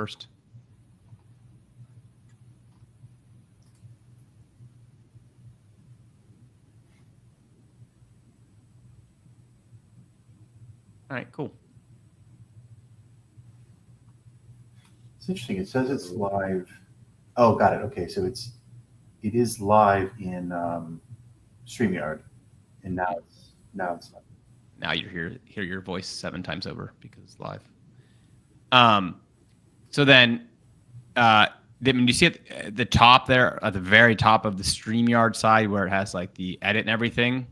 first. All right, cool. It's interesting. It says it's live. Oh, got it. Okay, so it is live in StreamYard, and now it's not. Now you hear your voice 7 times over because it's live. So then, you see at the top there, at the very top of the StreamYard side where it has like the edit and everything.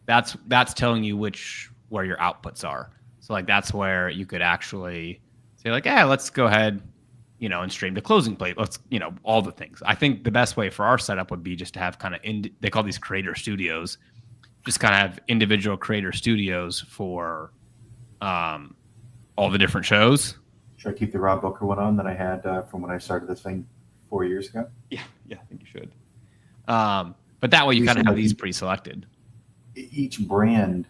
That's telling you where your outputs are. So like that's where you could actually say like, yeah, let's go ahead, and stream the closing plate. Let's, all the things. I think the best way for our setup would be just to have kind of they call these creator studios, just kind of have individual creator studios for all the different shows. Should I keep the Rob Booker one on that I had from when I started this thing 4 years ago? Yeah, I think you should. But that way you kind of have these pre-selected. Each brand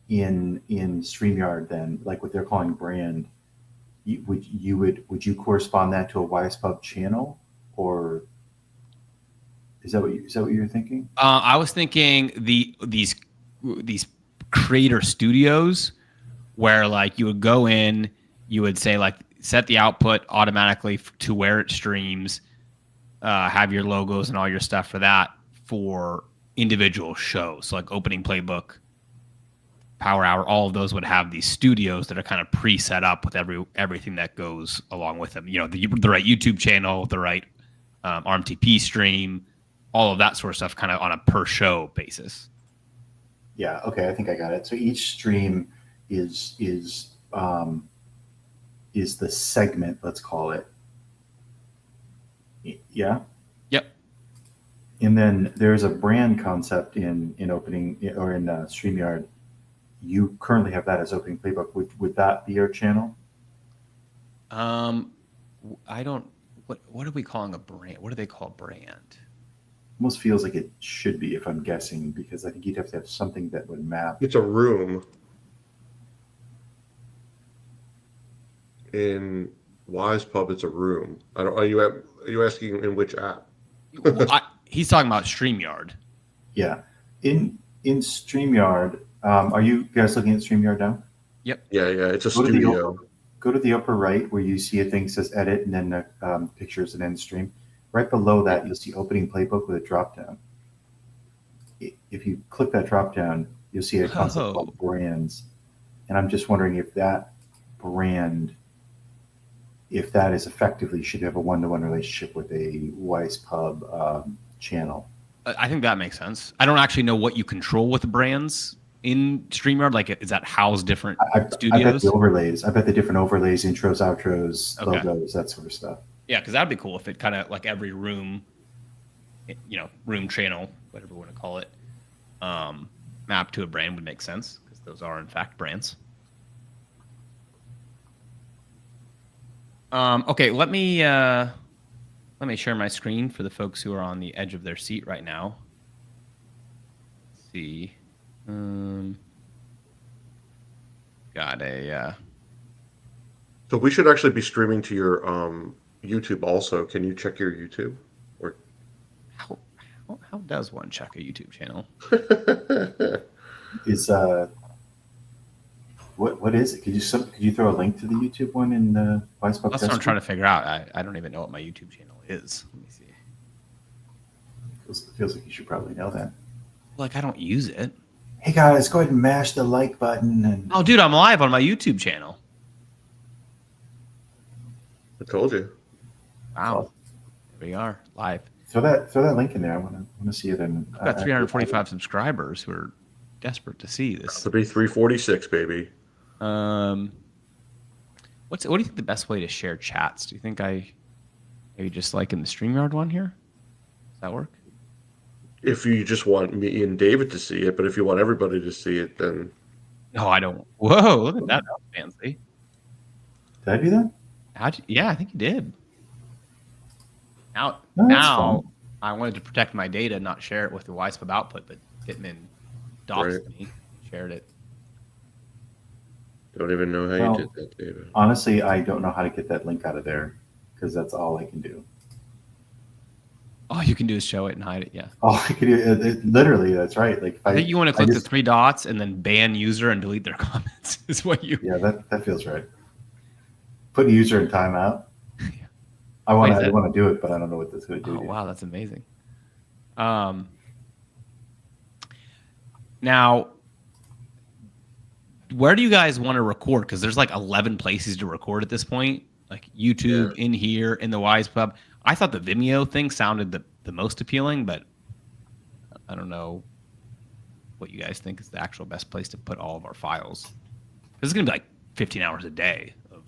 in StreamYard, then, like what they're calling brand, would you correspond that to a WisePub channel, or is that what you're thinking? I was thinking these creator studios where like you would go in, you would say like set the output automatically to where it streams, have your logos and all your stuff for that for individual shows. So like Opening Playbook, Power Hour, all of those would have these studios that are kind of pre-set up with everything that goes along with them. The right YouTube channel, the right RMTP stream, all of that sort of stuff kind of on a per show basis. Yeah, okay, I think I got it. So each stream is the segment, let's call it. Yeah? Yep. And then there's a brand concept in Opening or in StreamYard. You currently have that as Opening Playbook. Would that be your channel? I don't. What are we calling a brand? What do they call a brand? Almost feels like it should be, if I'm guessing, because I think you'd have to have something that would map. It's a room. In WisePub, it's a room. Are you asking in which app? He's talking about StreamYard. Yeah, in StreamYard. Are you guys looking at StreamYard now? Yep. Yeah. It's a studio. Go to the upper right where you see a thing that says edit and then pictures and end stream. Right below that, you'll see Opening Playbook with a drop down. If you click that drop down, you'll see a concept called brands. And I'm just wondering if that brand, if that is effectively, should have a one-to-one relationship with a WisePub channel. I think that makes sense. I don't actually know what you control with the brands in StreamYard. Like, is that house different studios? I bet the overlays. I bet the different overlays, intros, outros, logos, that sort of stuff. Yeah, because that'd be cool if it kind of like every room, room channel, whatever we want to call it, map to a brand would make sense because those are in fact brands. Okay, let me share my screen for the folks who are on the edge of their seat right now. Let's see. Got a. So we should actually be streaming to your YouTube also. Can you check your YouTube? Or how does one check a YouTube channel? Is what is it? Could you throw a link to the YouTube one in the WisePub? That's what I'm trying to figure out. I don't even know what my YouTube channel is. Let me see. Feels like you should probably know that. Like I don't use it. Hey guys, go ahead and mash the like button. And oh, dude, I'm live on my YouTube channel. I told you. Wow, there we are live. Throw that link in there. I want to see it. I've got 345 subscribers who are desperate to see this. To be 346, baby. What do you think the best way to share chats? Do you think I maybe just like in the StreamYard one here? Does that work? If you just want me and David to see it, but if you want everybody to see it, then no, I don't. Whoa, look at that! That was fancy. Did I do that? Yeah, I think you did. Now, I wanted to protect my data, not share it with the WisePub output, but Hitman doxed me, shared it. Don't even know how Well, you did that, David. honestly, I don't know how to get that link out of there because that's all I can do. All you can do is show it and hide it. Yeah. All I can do, literally, that's right. Like if I think you want to click the just, 3 dots and then ban user and delete their comments is what you. yeah, that feels right. Put user in timeout. I Wait, want is to, I that- want to do it, but I don't know what that's going to do. Oh, wow, that's amazing. Now, where do you guys want to record? Because there's like 11 places to record at this point, like YouTube, in here, in the Wise Pub. I thought the Vimeo thing sounded the most appealing, but I don't know what you guys think is the actual best place to put all of our files. This is going to be like 15 hours a day of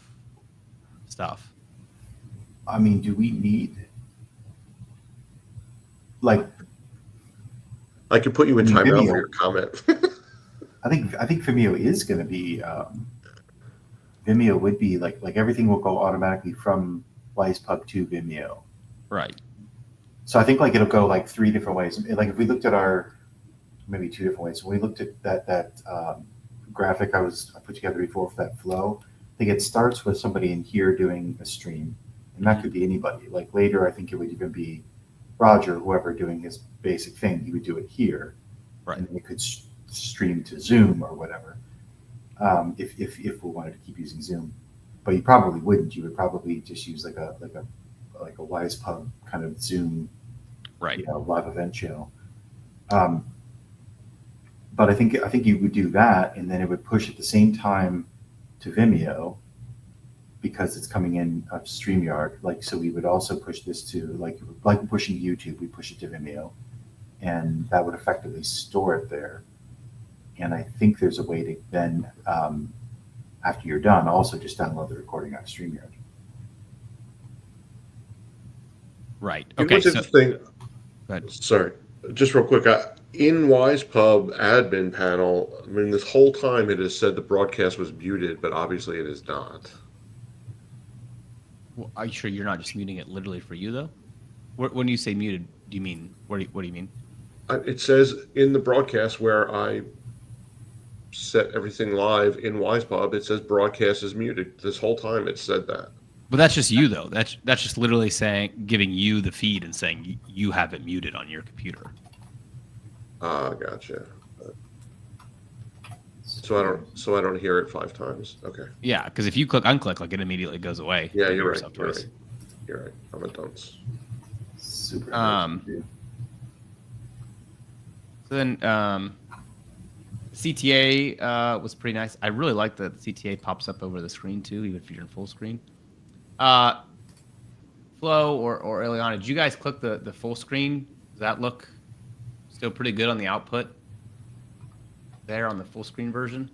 stuff. I mean, do we need like? I could put you in timeout Vimeo. for your comment. I think Vimeo is going to be. Vimeo would be like everything will go automatically from WisePub to Vimeo. Right. So I think like it'll go like 3 different ways. Like if we looked at maybe 2 different ways. When we looked at that graphic I put together before for that flow, I think it starts with somebody in here doing a stream, and that could be anybody. Like later, I think it would even be Roger, whoever doing his basic thing. He would do it here, Right. and it could stream to Zoom or whatever. If we wanted to keep using Zoom, but you probably wouldn't. You would probably just use like a WisePub kind of Zoom, Right. live event channel. But I think you would do that, and then it would push at the same time to Vimeo because it's coming in of StreamYard. Like so, we would also push this to like pushing YouTube. We push it to Vimeo, and that would effectively store it there. And I think there's a way to then, after you're done, also just download the recording out of StreamYard. Right. Okay. Okay. What's interesting? Go ahead. Sorry, just real quick. In WisePub admin panel, I mean, this whole time it has said the broadcast was muted, but obviously it is not. Well, are you sure you're not just muting it literally for you though? When you say muted, do you mean what do you mean? It says in the broadcast where I set everything live in WisePub, it says broadcast is muted. This whole time it said that. But that's just you though. That's just literally giving you the feed and saying you have it muted on your computer. Gotcha. So I don't hear it 5 times. Okay. Yeah, because if you click unclick, like it immediately goes away. Yeah, you're right. You're right. You're right. I'm a dunce. Super. So then CTA was pretty nice. I really like that the CTA pops up over the screen too, even if you're in full screen. Flo or Ileana, did you guys click the full screen? Does that look still pretty good on the output there on the full screen version?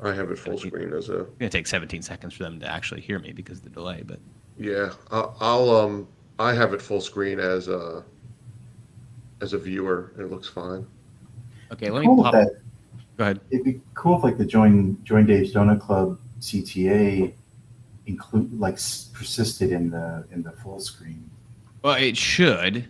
I have it full screen as a. It's gonna take 17 seconds for them to actually hear me because of the delay, but Yeah, I have it full screen as a viewer, and it looks fine. okay, let me Cool pop. that. Go ahead. It'd be cool if like the Join Dave's Donut Club CTA persisted in the full screen. Well, it should,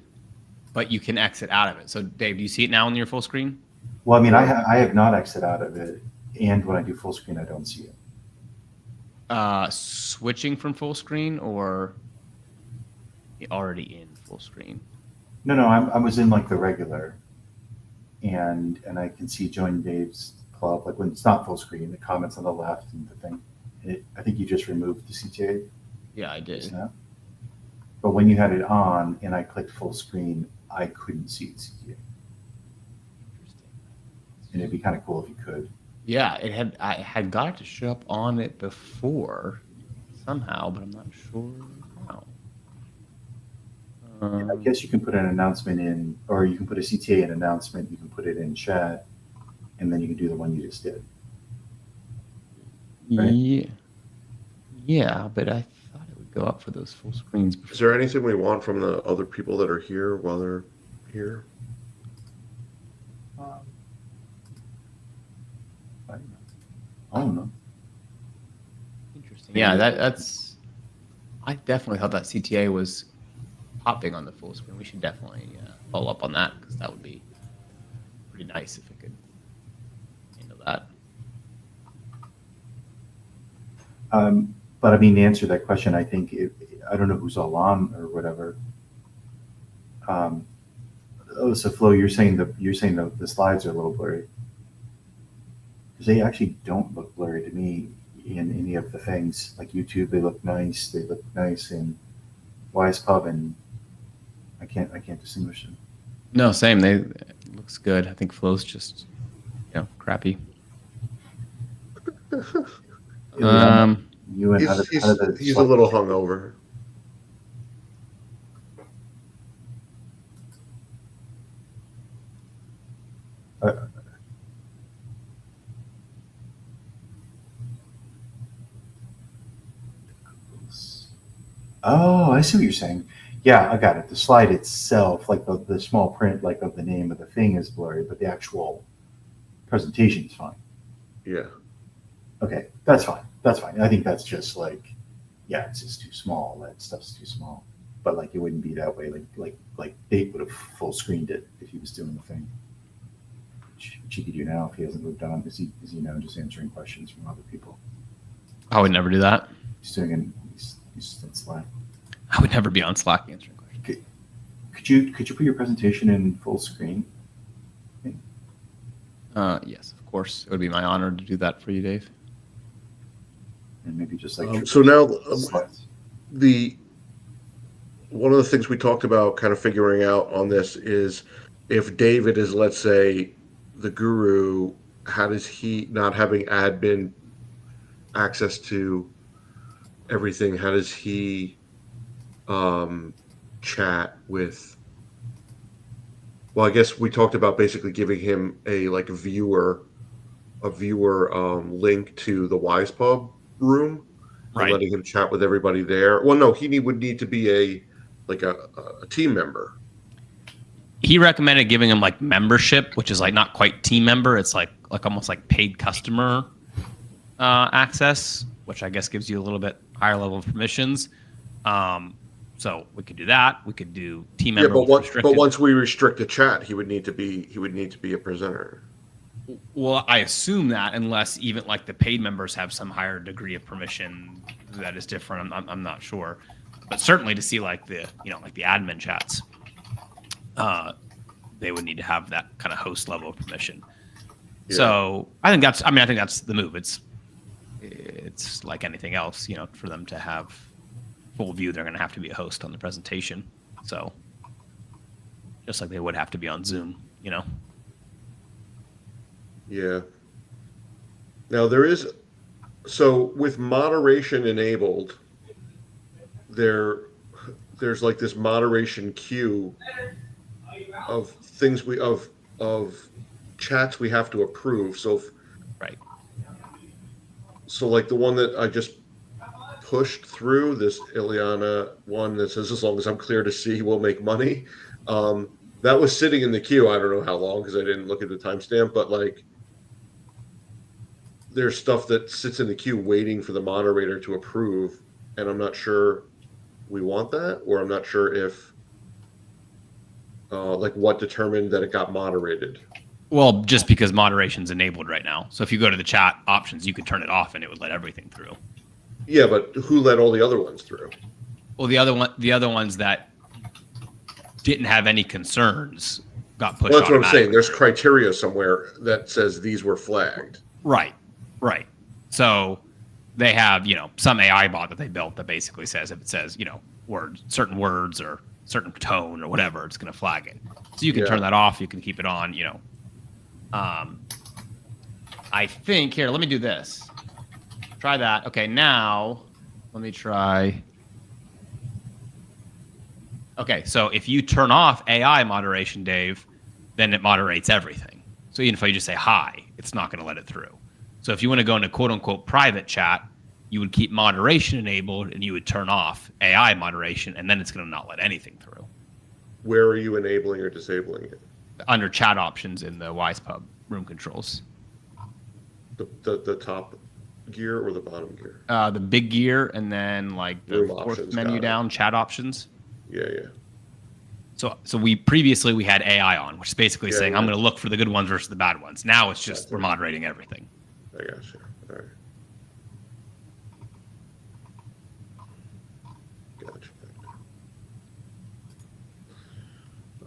but you can exit out of it. So, Dave, do you see it now on your full screen? Well, I mean, I have not exited out of it, and when I do full screen, I don't see it. Switching from full screen or already in full screen? No, I was in like the regular, and I can see Join Dave's Club like when it's not full screen, the comments on the left and the thing. I think you just removed the CTA. Yeah, I did. Snap. But when you had it on and I clicked full screen, I couldn't see the CTA. And it'd be kind of cool if you could. Yeah, I had got it to show up on it before somehow, but I'm not sure how. I guess you can put an announcement in, or you can put a CTA in announcement. You can put it in chat, and then you can do the one you just did. Right? Yeah, but I thought it would go up for those full screens. Is there anything we want from the other people that are here while they're here? I don't know. Interesting. Yeah, that's. I definitely thought that CTA was popping on the full screen. We should definitely follow up on that because that would be pretty nice if it could But I mean, to answer that question, I think I don't know who's all on or whatever. So Flo, you're saying the slides are a little blurry because they actually don't look blurry to me in any of the things like YouTube. They look nice. They look nice in WisePub, and I can't distinguish them. No, same. It looks good. I think Flow's just crappy. You and he's a little hungover. Oh, I see what you're saying. Yeah, I got it. The slide itself, like the small print, like of the name of the thing, is blurry, but the actual presentation is fine. Yeah. Okay, that's fine. That's fine. I think that's just like, yeah, it's just too small. That stuff's too small. But like, it wouldn't be that way. Like Dave would have full screened it if he was doing the thing. Which he could do now if he hasn't moved on. Is he now just answering questions from other people? I would never do that. He's doing he's on Slack. I would never be on Slack answering questions. Could you put your presentation in full screen? Yes, of course. It would be my honor to do that for you, Dave. And maybe just like so now one of the things we talked about kind of figuring out on this is if David is, let's say, the guru, how does he, not having admin access to everything, how does he chat with, well, I guess we talked about basically giving him a viewer link to the WisePub room, right, and letting him chat with everybody there. Well, no, he would need to be a team member. He recommended giving him like membership, which is like not quite team member. It's like almost like paid customer access, which I guess gives you a little bit higher level of permissions. So we could do that. We could do team member. Yeah, but once we restrict the chat, he would need to be a presenter. Well, I assume that unless even like the paid members have some higher degree of permission that is different. I'm not sure, but certainly to see like the admin chats, they would need to have that kind of host level of permission. Yeah. So I think that's the move. It's like anything else, for them to have full view, they're going to have to be a host on the presentation. So just like they would have to be on Zoom, Yeah. Now so with moderation enabled, there's like this moderation queue of things of chats we have to approve. So right. So like the one that I just pushed through, this Ileana one that says, as long as I'm clear to see, we'll make money. That was sitting in the queue. I don't know how long because I didn't look at the timestamp, but like there's stuff that sits in the queue waiting for the moderator to approve. And I'm not sure we want that, or I'm not sure if what determined that it got moderated. Well, just because moderation's enabled right now. So if you go to the chat options, you could turn it off and it would let everything through. Yeah, but who let all the other ones through? Well, the other ones that didn't have any concerns got pushed. Well, that's what I'm saying. There's criteria somewhere that says these were flagged. Right. So they have, some AI bot that they built that basically says if it says, certain words or certain tone or whatever, it's going to flag it. So you can turn that off. You can keep it on, I think here, let me do this. Try that. Okay, now let me try. Okay, so if you turn off AI moderation, Dave, then it moderates everything. So even if I just say hi, it's not going to let it through. So if you want to go into quote unquote private chat, you would keep moderation enabled and you would turn off AI moderation, and then it's going to not let anything through. Where are you enabling or disabling it? Under chat options in the WisePub room controls. The top gear or the bottom gear? The big gear, and then like the fourth menu down, chat options. Yeah. So we previously had AI on, which is basically saying I'm going to look for the good ones versus the bad ones. Now it's just we're moderating everything. I got you. All right.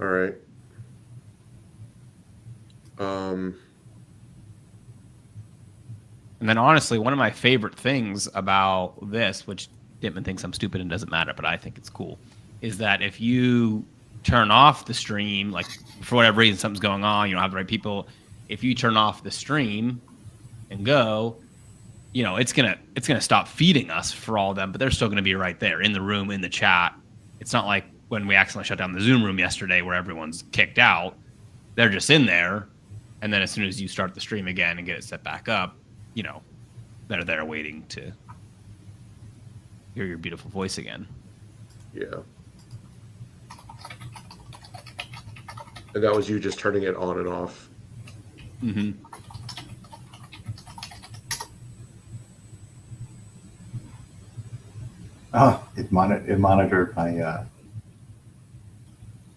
All right. And then honestly, one of my favorite things about this, which Dittman thinks I'm stupid and doesn't matter, but I think it's cool, is that if you turn off the stream, like for whatever reason something's going on, you don't have the right people, if you turn off the stream and go, it's gonna stop feeding us for all of them, but they're still gonna be right there in the room, in the chat. It's not like when we accidentally shut down the Zoom room yesterday where everyone's kicked out. They're just in there, and then as soon as you start the stream again and get it set back up, they're there waiting to hear your beautiful voice again. Yeah. And that was you just turning it on and off. Mm-hmm. Oh, it monitored my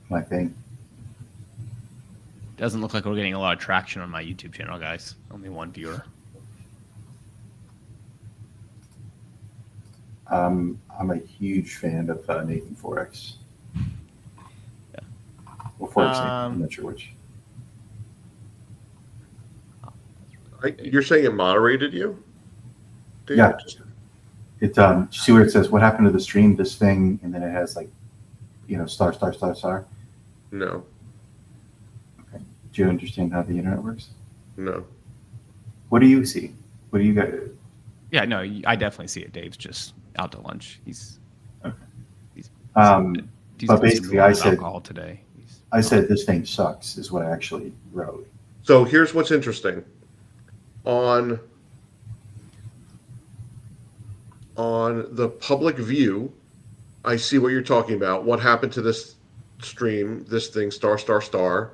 my thing. Doesn't look like we're getting a lot of traction on my YouTube channel, guys. Only one viewer. I'm a huge fan of Nathan Forex. Yeah. Well, Forex, I'm not sure which. You're saying it moderated you? David? Yeah. It see where it says what happened to the stream, this thing, and then it has like, star, star, star, star. No. Okay. Do you understand how the internet works? No. What do you see? What do you got? Yeah, no, I definitely see it. Dave's just out to lunch. He's okay. He's but basically, I said alcohol today. I said this thing sucks is what I actually wrote. So here's what's interesting. On the public view, I see what you're talking about. What happened to this stream, this thing, star, star, star,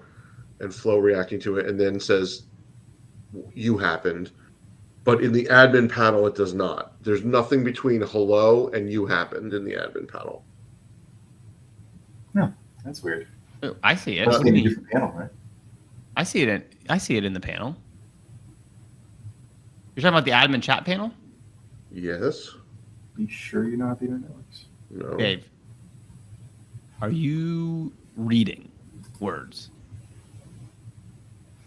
and Flo reacting to it, and then says, you happened. But in the admin panel, it does not. There's nothing between hello and you happened in the admin panel. No, that's weird. Oh, I see it. That's in a different panel, right? I see it in the panel. You're talking about the admin chat panel? Yes. You sure you know how the internet works? No. Dave, are you reading words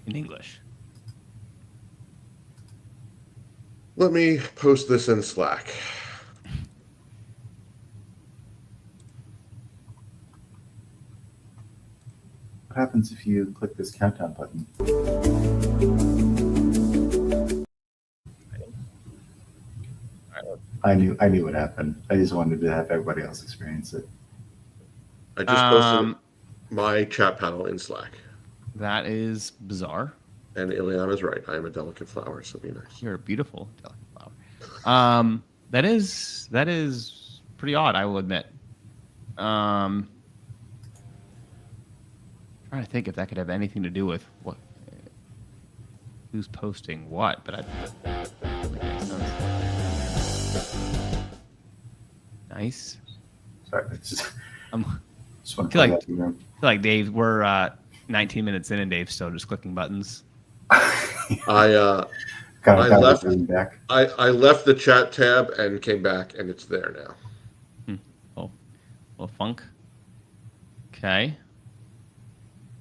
in English? Let me post this in Slack. What happens if you click this countdown button? I knew what happened. I just wanted to have everybody else experience it. I just posted my chat panel in Slack. That is bizarre. And Ileana's right. I am a delicate flower, so be nice. You're a beautiful delicate flower. That is pretty odd, I will admit. Trying to think if that could have anything to do with what, who's posting what, but that makes sense. Nice. Sorry, it's just, I just feel like Dave. We're 19 minutes in, and Dave's still just clicking buttons. I left the chat tab and came back, and it's there now. Well, funk. Okay.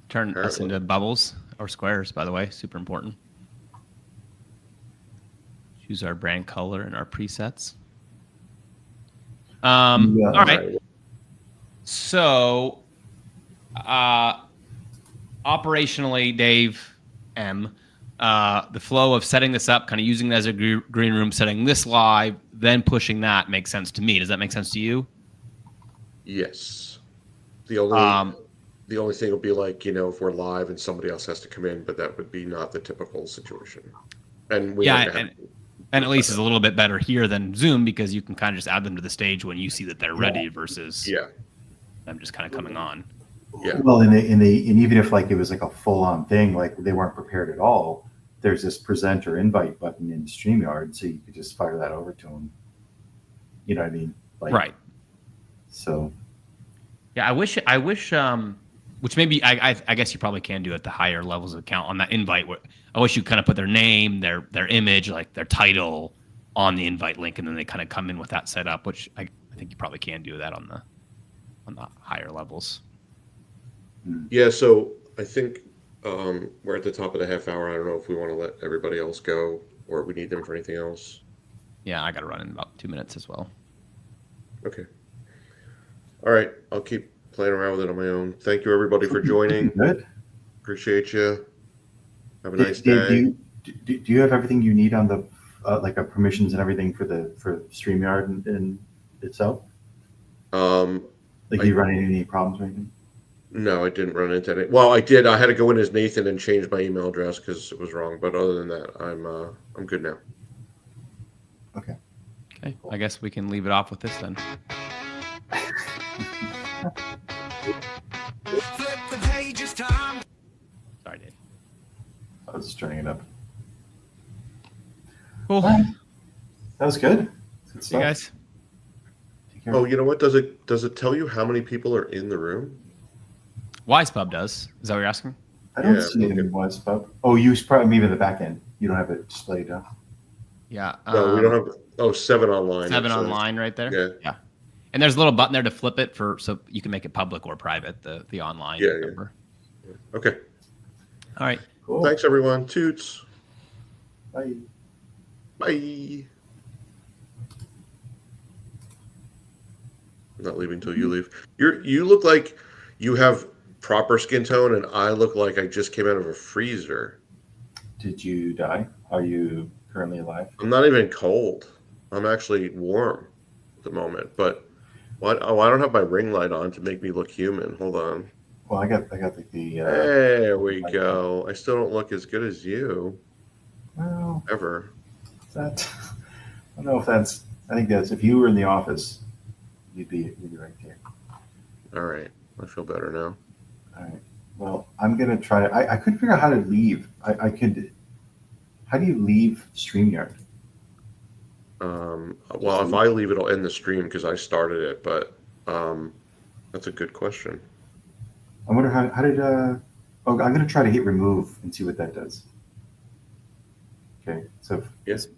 Turn us into bubbles or squares, by the way. Super important. Choose our brand color and our presets. All right. So, operationally, Dave M., the flow of setting this up, kind of using it as a green room, setting this live, then pushing that makes sense to me. Does that make sense to you? Yes. The only thing would be like, if we're live and somebody else has to come in, but that would be not the typical situation. And and at least it's a little bit better here than Zoom because you can kind of just add them to the stage when you see that they're ready versus them just kind of coming on. Yeah. Well, and even if like it was like a full-on thing, like they weren't prepared at all, there's this present or invite button in StreamYard, so you could just fire that over to them. You know what I mean? Like, right. So. Yeah, I wish. Which maybe I guess you probably can do at the higher levels of account on that invite. I wish you kind of put their name, their image, like their title on the invite link, and then they kind of come in with that set up, which I think you probably can do that on the higher levels. Yeah, so I think we're at the top of the half hour. I don't know if we want to let everybody else go or we need them for anything else. Yeah, I got to run in about 2 minutes as well. Okay. All right. I'll keep playing around with it on my own. Thank you, everybody, for joining. Good. Appreciate you. Have a nice Dave, day. do you have everything you need on the like permissions and everything for StreamYard and itself? Like, I you run into any problems or anything? No, I didn't run into any. Well, I did. I had to go in as Nathan and change my email address because it was wrong. But other than that, I'm good now. Okay. Okay, I guess we can leave it off with this then. Flip the pages, Tom. Sorry, Dave. I was just turning it up. Cool. All right. That was good. Good See stuff. you guys. Take care. Oh, you know what? Does it tell you how many people are in the room? WisePub does. Is that what you're asking? I don't Yeah, see it okay. in WhatsApp. Oh, you probably maybe in the back end. You don't have it displayed, huh? Yeah. No, we don't have. Oh, 7 online. 7 it says. online right there. Yeah. Yeah. And there's a little button there to flip it so you can make it public or private. The online Yeah, yeah. number. Okay. All right. Cool. Thanks, everyone. Toots. Bye. Bye. I'm not leaving until you leave. You look like you have proper skin tone, and I look like I just came out of a freezer. Did you die? Are you currently alive? I'm not even cold. I'm actually warm at the moment. But what? Oh, I don't have my ring light on to make me look human. Hold on. Well, I got the There we go. I still don't look as good as you well, ever. that I don't know if that's. I think that's if you were in the office, you'd be right there. All right. I feel better now. All right. Well, I'm gonna try. I couldn't figure out how to leave. I could. How do you leave StreamYard? Well, if I leave, it'll end the stream because I started it. But that's a good question. I wonder how did. Oh, I'm gonna try to hit remove and see what that does. Okay. So. Yes.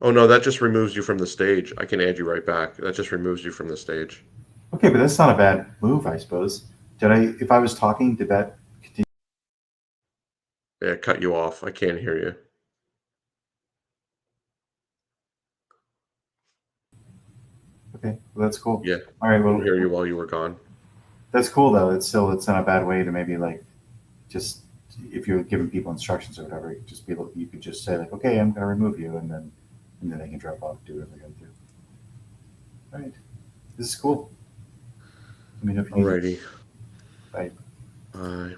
Oh no, that just removes you from the stage. I can add you right back. That just removes you from the stage. Okay, but that's not a bad move, I suppose. If I was talking, did that continue? Yeah, cut you off. I can't hear you. Okay, well, that's cool. Yeah. All right, I well, couldn't hear you while you were gone. that's cool though. It's not a bad way to maybe like just if you're giving people instructions or whatever, you could just say like, okay, I'm going to remove you, and then they can drop off, do whatever they're going to do. All right, this is cool. Let me know if you need. Alrighty. Bye. Bye.